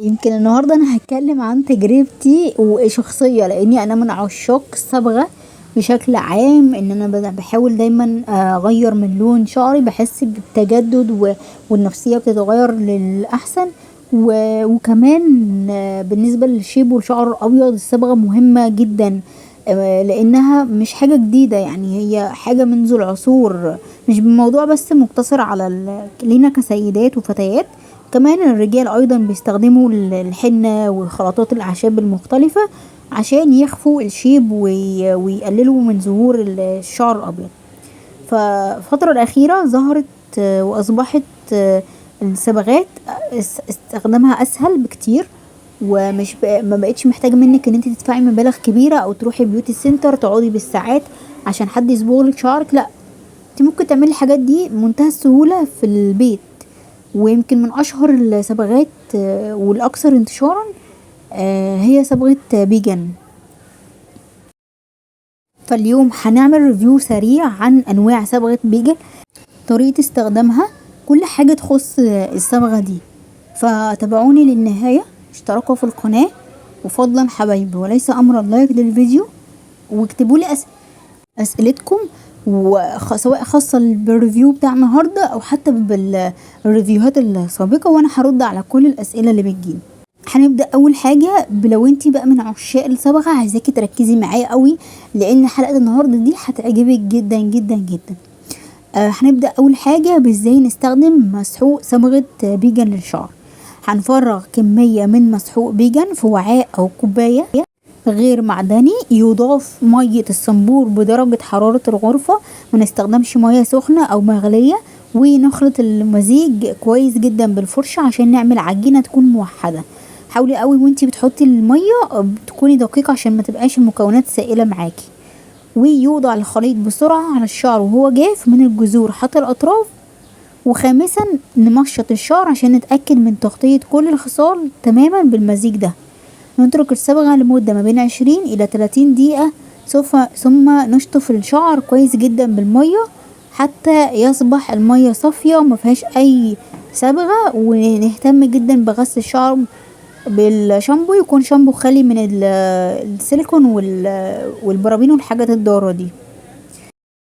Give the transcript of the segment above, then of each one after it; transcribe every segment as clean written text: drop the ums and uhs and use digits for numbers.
يمكن النهارده انا هتكلم عن تجربتي وشخصيه، لاني انا من عشاق الصبغه بشكل عام. ان انا بحاول دايما اغير من لون شعري، بحس بالتجدد والنفسيه بتتغير للاحسن. وكمان بالنسبه للشيب والشعر الابيض، الصبغه مهمه جدا. لانها مش حاجه جديده، يعني هي حاجه منذ العصور. مش بالموضوع بس مقتصر على لينا كسيدات وفتيات، كمان الرجال ايضا بيستخدموا الحنة وخلطات الاعشاب المختلفة عشان يخفوا الشيب ويقللوا من ظهور الشعر الابيض. فالفترة الاخيرة ظهرت واصبحت الصبغات استخدامها اسهل بكتير، ومش ما بقتش محتاجة منك ان انت تدفعي مبالغ كبيرة او تروحي بيوتي سنتر تقعدي بالساعات عشان حد يصبغلك شعرك. لا، انت ممكن تعملي الحاجات دي بمنتهى السهولة في البيت. ويمكن من اشهر الصبغات والاكثر انتشارا هي صبغة بيجن. فاليوم هنعمل ريفيو سريع عن انواع صبغة بيجن، طريقة استخدامها، كل حاجة تخص الصبغة دي. فتابعوني للنهاية، اشتركوا في القناة، وفضلا حبايبي وليس امرا لايك للفيديو، واكتبوا لي اسئلتكم، سواء خاصة بالريفيو بتاع النهاردة او حتى بالريفيوهات السابقة، وانا هرد على كل الاسئلة اللي بتجيلي. هنبدأ اول حاجة، لو انتي بقى من عشاق الصبغة عايزاكي تركزي معايا قوي، لان حلقة النهاردة دي هتعجبك جدا جدا جدا. هنبدأ اول حاجة بازاي نستخدم مسحوق صبغة بيجن للشعر. هنفرغ كمية من مسحوق بيجن في وعاء او كوباية غير معدني، يضاف مية الصنبور بدرجة حرارة الغرفة، منستخدمش مية سخنة او مغلية، ونخلط المزيج كويس جدا بالفرشة عشان نعمل عجينة تكون موحدة. حاولي قوي وانتي بتحطي المية تكوني دقيقة عشان ما تبقاش المكونات سائلة معاكي. ويوضع الخليط بسرعة على الشعر وهو جاف من الجذور حتى الاطراف. وخامسا، نمشط الشعر عشان نتأكد من تغطية كل الخصال تماما بالمزيج ده. نترك الصبغة لمدة ما بين 20 الى 30 دقيقة، ثم نشطف الشعر كويس جدا بالمية حتى يصبح المية صافية ومفيهاش اي صبغة. ونهتم جدا بغسل الشعر بالشامبو، يكون شامبو خالي من السيليكون والبرابين والحاجات الضارة دي.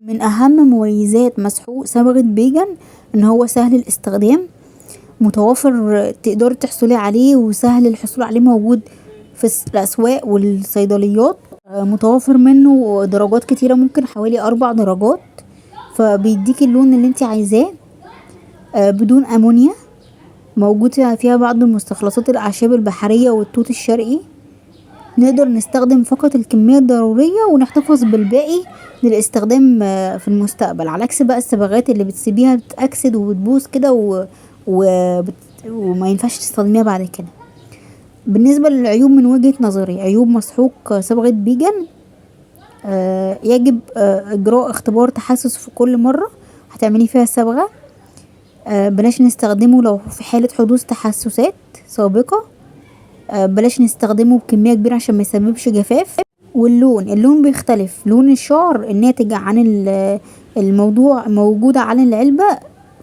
من اهم مميزات مسحوق صبغة بيجن ان هو سهل الاستخدام، متوفر، تقدري تحصلي عليه وسهل الحصول عليه، موجود في الاسواق والصيدليات. متوفر منه درجات كتيرة، ممكن حوالي 4 درجات، فبيديكي اللون اللي انت عايزاه. بدون امونيا، موجود فيها بعض مستخلصات الاعشاب البحرية والتوت الشرقي. نقدر نستخدم فقط الكمية الضرورية ونحتفظ بالباقي للاستخدام في المستقبل، على عكس بقى الصبغات اللي بتسيبيها بتأكسد وبتبوظ كده وما ينفعش تستخدميها بعد كده. بالنسبة للعيوب من وجهة نظري، عيوب مسحوق صبغة بيجن: يجب اجراء اختبار تحسس في كل مرة هتعملي فيها الصبغة. بلاش نستخدمه لو في حالة حدوث تحسسات سابقة. بلاش نستخدمه بكمية كبيرة عشان ما يسببش جفاف. اللون بيختلف، لون الشعر الناتج عن الموضوع موجود على العلبة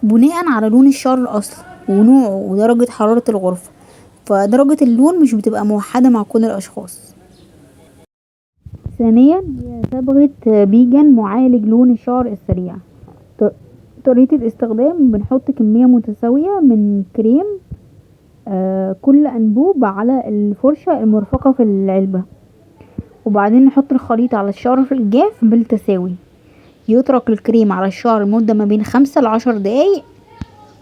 بناء على لون الشعر الاصلي ونوعه ودرجة حرارة الغرفة، فدرجة اللون مش بتبقى موحدة مع كل الاشخاص. ثانيا، هي صبغة بيجن معالج لون الشعر السريع. طريقة الاستخدام: بنحط كمية متساوية من كريم كل انبوب على الفرشة المرفقة في العلبة، وبعدين نحط الخليط على الشعر الجاف بالتساوي. يترك الكريم على الشعر لمدة ما بين 5 ل10 دقايق،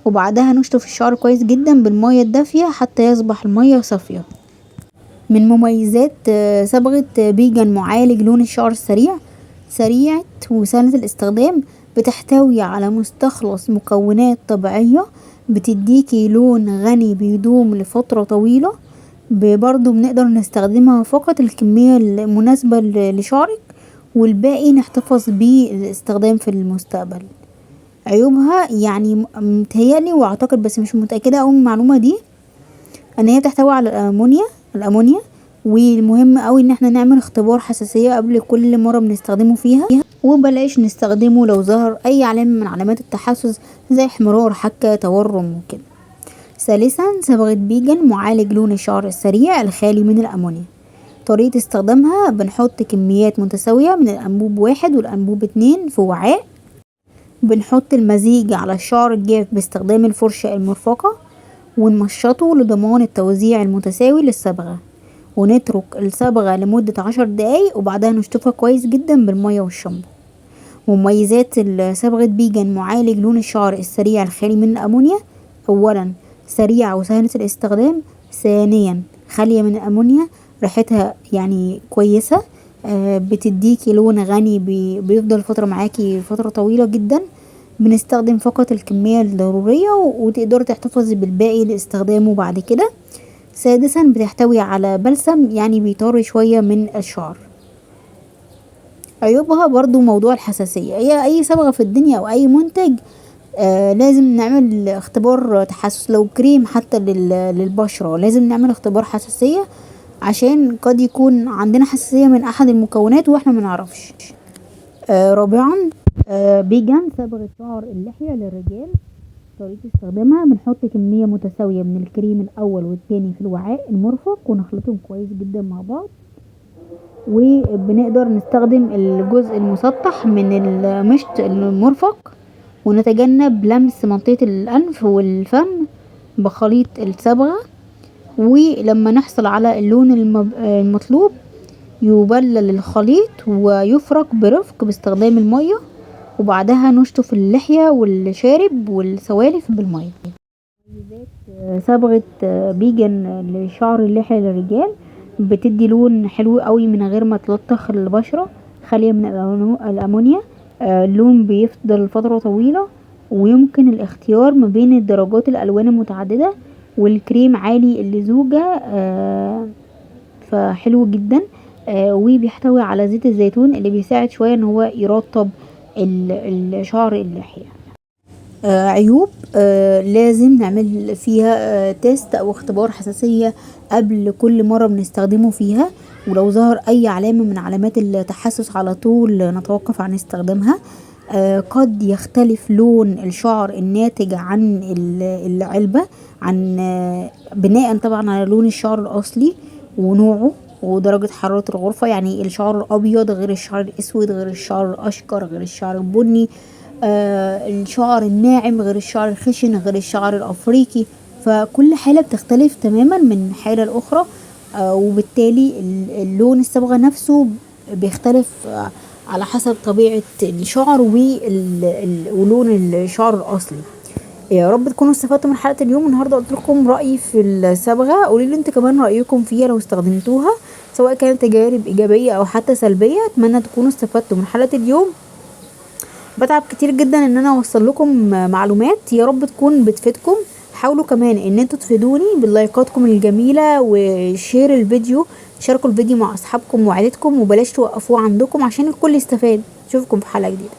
وبعدها نشطف الشعر كويس جدا بالمية الدافية حتى يصبح المية صافية. من مميزات صبغة بيجن معالج لون الشعر السريع: سريعة وسهلة الاستخدام، بتحتوي على مستخلص مكونات طبيعية بتديكي لون غني بيدوم لفترة طويلة. برضو بنقدر نستخدمها فقط الكمية المناسبة لشعرك، والباقي نحتفظ بيه الاستخدام في المستقبل. عيوبها يعني متهيألي واعتقد، بس مش متأكدة اوي من المعلومة دي، ان هي بتحتوي على الامونيا. والمهم اوي ان احنا نعمل اختبار حساسية قبل كل مرة بنستخدمه فيها، وبلاش نستخدمه لو ظهر اي علامة من علامات التحسس زي احمرار، حكة، تورم وكده. ثالثا صبغة بيجن معالج لون الشعر السريع الخالي من الأمونيا. طريقة استخدامها: بنحط كميات متساوية من الأنبوب 1 والأنبوب 2 في وعاء، بنحط المزيج على الشعر الجاف باستخدام الفرشة المرفقة ونمشطه لضمان التوزيع المتساوي للصبغة، ونترك الصبغة لمدة 10 دقايق وبعدها نشطفها كويس جدا بالمية والشامبو. مميزات صبغة بيجن معالج لون الشعر السريع الخالي من الأمونيا: أولا سريعة وسهلة الاستخدام، ثانيا خالية من الأمونيا، ريحتها يعني كويسة، بتديكي لون غني بيفضل فترة معاكي فترة طويلة جدا، بنستخدم فقط الكمية الضرورية وتقدري تحتفظي بالباقي لاستخدامه بعد كده. سادسا بتحتوي على بلسم يعني بيطري شوية من الشعر. عيوبها برضو موضوع الحساسية، هي اي صبغة في الدنيا او اي منتج لازم نعمل اختبار تحسس، لو كريم حتى للبشرة لازم نعمل اختبار حساسية عشان قد يكون عندنا حساسية من احد المكونات واحنا منعرفش. رابعا بيجن صبغة شعر اللحية للرجال. طريقة استخدامها: بنحط كمية متساوية من الكريم الاول والتاني في الوعاء المرفق ونخلطهم كويس جدا مع بعض، وبنقدر نستخدم الجزء المسطح من المشط المرفق ونتجنب لمس منطقة الأنف والفم بخليط الصبغة، ولما نحصل على اللون المطلوب يبلل الخليط ويفرك برفق باستخدام المية، وبعدها نشطف اللحية والشارب والسوالف بالمية. مميزات صبغة بيجن لشعر اللحية للرجال: بتدي لون حلو قوي من غير ما تلطخ البشرة، خالية من الأمونيا، اللون بيفضل فترة طويلة، ويمكن الاختيار ما بين الدرجات الألوان المتعددة، والكريم عالي اللزوجة فحلو جدا، وبيحتوي على زيت الزيتون اللي بيساعد شوية ان هو يرطب الشعر اللحية. عيوب: لازم نعمل فيها تيست او اختبار حساسية قبل كل مرة بنستخدمه فيها، ولو ظهر اي علامة من علامات التحسس على طول نتوقف عن استخدامها. قد يختلف لون الشعر الناتج عن العلبة عن بناء طبعا على لون الشعر الاصلي ونوعه ودرجة حرارة الغرفة، يعني الشعر الابيض غير الشعر الاسود غير الشعر الاشقر غير الشعر البني، الشعر الناعم غير الشعر الخشن غير الشعر الافريقي، فكل حالة بتختلف تماما من حالة الاخرى، وبالتالي اللون الصبغة نفسه بيختلف على حسب طبيعة الشعر ولون الشعر الاصلي. يا رب تكونوا استفدتوا من حلقة اليوم. النهاردة قلت لكم رأيي في الصبغة، قولي لي انت كمان رأيكم فيها لو استخدمتوها، سواء كانت تجارب ايجابية او حتى سلبية. اتمنى تكونوا استفدتوا من حلقة اليوم. بتعب كتير جدا ان انا اوصل لكم معلومات، يا رب تكون بتفيدكم. حاولوا كمان ان انتوا تفيدوني بلايكاتكم الجميلة وشير الفيديو، شاركوا الفيديو مع اصحابكم وعائلتكم، وبلاش توقفوه عندكم عشان الكل يستفاد. اشوفكم في حلقة جديدة.